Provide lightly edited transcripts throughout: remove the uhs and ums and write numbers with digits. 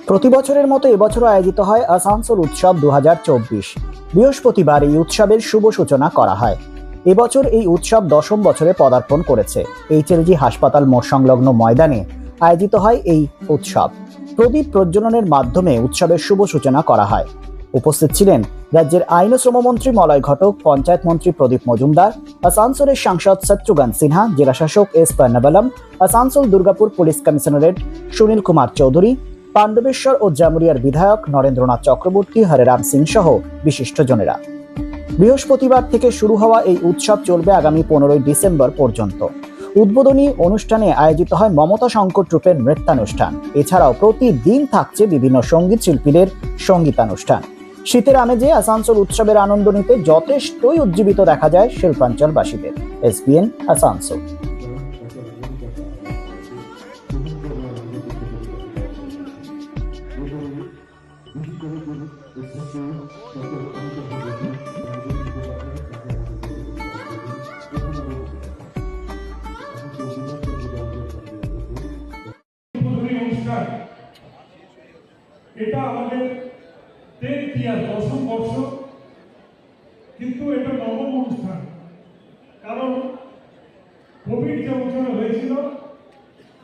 প্রতি বছরের মতো এবছরও আয়োজিত হয় আসানসোল উৎসব 2024। বৃহস্পতিবার এই উৎসবের শুভ সূচনা করা হয়। এবছর এই উৎসব 10ম বছরে পদার্পণ করেছে। এইচএলজি হাসপাতাল মোড় সংলগ্ন ময়দানে আয়োজিত হয় এই উৎসব। প্রদীপ প্রজ্বলনের মাধ্যমে উৎসবের শুভ সূচনা করা হয়। উপস্থিত ছিলেন রাজ্যের আইন ও শ্রমমন্ত্রী মলয় ঘটক, পঞ্চায়েত মন্ত্রী প্রদীপ মজুমদার, আসানসোলের সাংসদ শত্রুঘ্ন সিনহা, জেলাশাসক S Ponnambalam, Asansol Durgapur police commissionerate Sunil Kumar Chowdhury, Pandabeswar ও জামুরিয়ার বিধায়ক নরেন্দ্রনাথ চক্রবর্তী, হরেরাম সিং সহ বিশিষ্টজনেরা। বৃহস্পতিবার থেকে শুরু হওয়া এই উৎসব চলবে আগামী 15ই ডিসেম্বর পর্যন্ত। উদ্বোধনী অনুষ্ঠানে আয়োজিত হয় মমতা শঙ্কর ট্রুপের নৃত্যানুষ্ঠান। এছাড়াও প্রতিদিন থাকছে বিভিন্ন সঙ্গীত শিল্পীদের সঙ্গীতানুষ্ঠান। শীতের আমেজে আসানসোল উৎসবের আনন্দ নিতে যথেষ্টই উজ্জীবিত দেখা যায় শিল্পাঞ্চলবাসীদের। এসবিএন আসানসোল। এটা আমাদের 10ম বর্ষ, কিন্তু এটা নবম অনুষ্ঠান। কারণ কোভিড যে বছরে হয়েছিল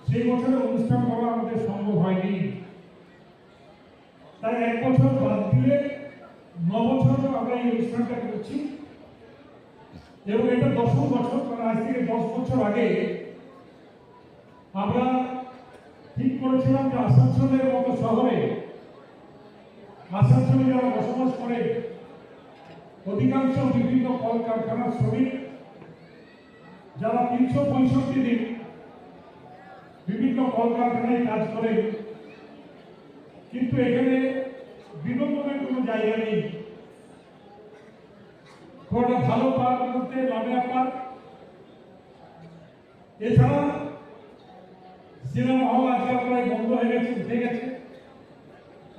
সেই বছরে অনুষ্ঠান করা আমাদের সম্ভব হয়নি, তাই এক বছর বাদ দিয়ে 9 বছর আমরা এই অনুষ্ঠানটা করছি এবং এটা 10ম বছর। কারণ আজ থেকে 10 বছর আগে আমরা ঠিক করেছিলাম যে আসানসোলের মতো শহরে আসানসোলে যারা বসবাস করে অধিকাংশ বিভিন্ন কলকারখানার শ্রমিক, যারা 365 দিন বিভিন্ন কলকারখানায় কাজ করে, কিন্তু এখানে বিনোদনের কোনো জায়গা নেই। একটা ভালো পার্ক বলতে লামিয়া পার্ক, এছাড়া সিনেমা হল আজকাল প্রায় বন্ধ হয়ে গেছে, উঠে গেছে।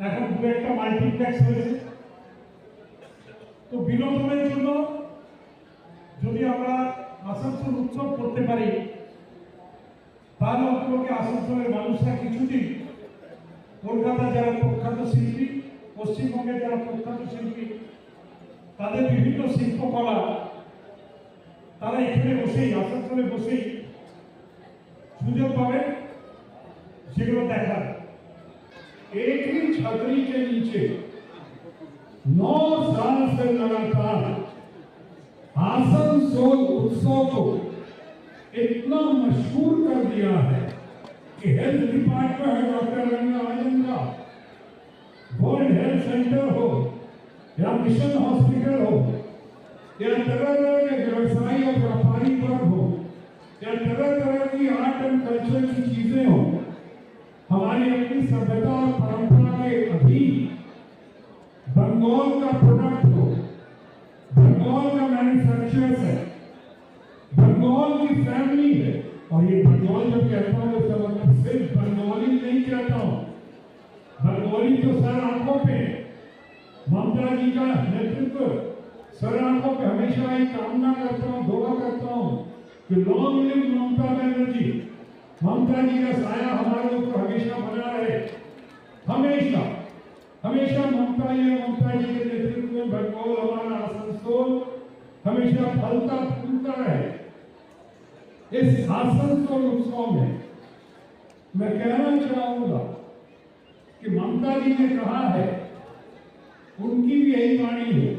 এখন দু একটা মাল্টিপ্লেক্স হয়েছে। তো বিনোদনের জন্য যদি আমরা আসানসোল উৎসব করতে পারি, তাহলে অন্তত আসানসোলের মানুষরা কিছুদিন কলকাতা যারা প্রখ্যাত শিল্পী, পশ্চিমবঙ্গের যারা প্রখ্যাত শিল্পী, তাদের বিভিন্ন শিল্পকলা তারা এখানে বসেই, আসানসোলে বসেই সুযোগ পাবে সেগুলো দেখার। एक ही छतरी के नीचे 9 साल से लगातार आसनसोल उत्सव को इतना मशहूर कर दिया है कि हेल्थ डिपार्टमेंट डॉक्टर रंगराजन का वर्ल्ड हेल्थ सेंटर हो या मिशन हॉस्पिटल हो या तरह तरह के व्यवसायी और व्यापारी वर्ग हो या तरह तरह की आर्ट एंड कल्चर की चीजें हो, हमारी अपनी सभ्यता और परंपरा के अधीन बंगाल का प्रोडक्ट हो, बंगाल का मैन्युफैक्चरर्स है, बंगाल की फैमिली है। और ये बंगाल जब कहता हूँ तो मतलब सिर्फ बंगाली नहीं कहता हूँ, बंगाली तो सर आंखों पे, ममता जी का नेतृत्व सर आंखों पे हमेशा एक कामना करता हूँ, दुआ करता हूँ कि लॉन्ग लिव ममता बनर्जी, ममता जी का साया हमारे ऊपर हमेशा बना रहे। हमेशा हमेशा ममता जी के नेतृत्व में बंगाल, हमारा आसनसोल हमेशा फलता फूलता रहे। इस आसनसोल उत्सव में मैं कहना चाहूंगा कि ममता जी ने कहा है, उनकी भी यही वाणी है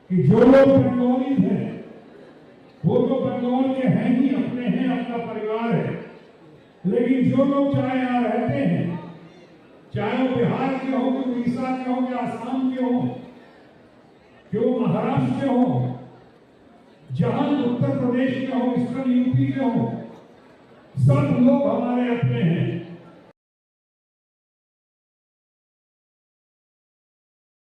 कि जो लोग बंगाली हैं वो तो बंगाल के हैं ही, अपने हैं, अपना परिवार है। लेकिन जो लोग चाहे यहाँ रहते हैं, चाहे वो बिहार के हो, कि उड़ीसा के हो, कि आसाम के हो, कि वो महाराष्ट्र के हो, जहां उत्तर प्रदेश के हो, ईस्टर्न यूपी के हो, सब लोग हमारे अपने हैं।